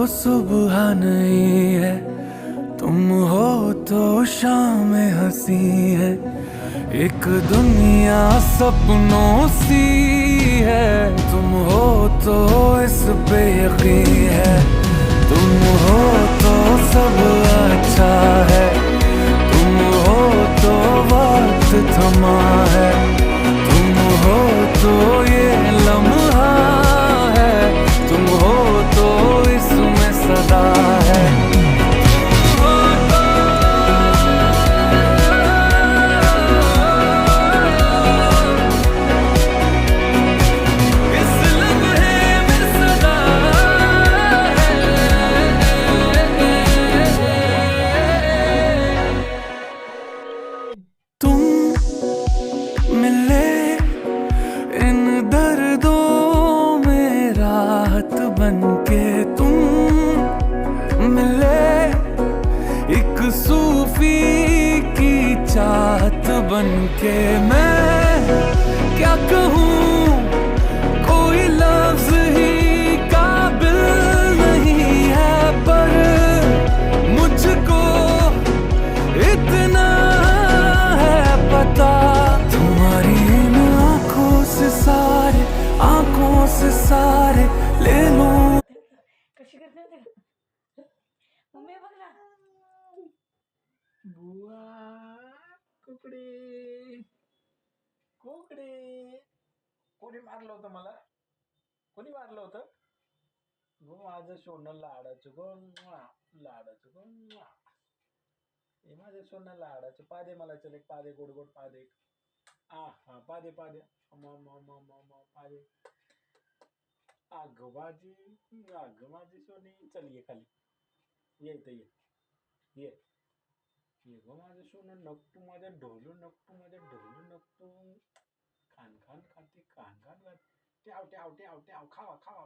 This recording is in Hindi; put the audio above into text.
सुबह नहीं है, तुम हो तो शाम हंसी है। एक दुनिया सपनों सी है, तुम हो तो इस पे यकीन है। तुम हो तो सब अच्छा है, तुम हो तो वक्त थमा है। तुम हो तो ये लम्हा है, तुम हो तो इसमें सदा है। इस लम्हे में सदा तुम मिले इन दर्दों में राहत बनके। तुम मिले एक सूफी की चाहत बनके। मैं क्या कहूँ, कोई लफ्ज ही काबिल नहीं है, पर मुझको इतना है पता। तुम्हारी इन आंखों से सारे ले लूं। कशी करते ना ते मम्मी बघ ना. बुवा कुकडे कुकडे कोणी मारलं होतं मला? कोणी मारलं होतं? गो माझं सोनं लाडाचं गो, लाडाचं गो. हे माझं सोनं लाडाचं. पादे मला चल एक पादे, गोड गोड पादे. हा पादे पादे पादे. अगं माझी सोनी. चल ये खाली, ये इथं ये ये गो माझं सोनं. नकटू माझ्या ढोलू, नकटू माझ्या ढोलू, नकटू. खान खान खाते, खान खान खाते. ट्याव ट्याव ट्याव ट्याव. खावा खावा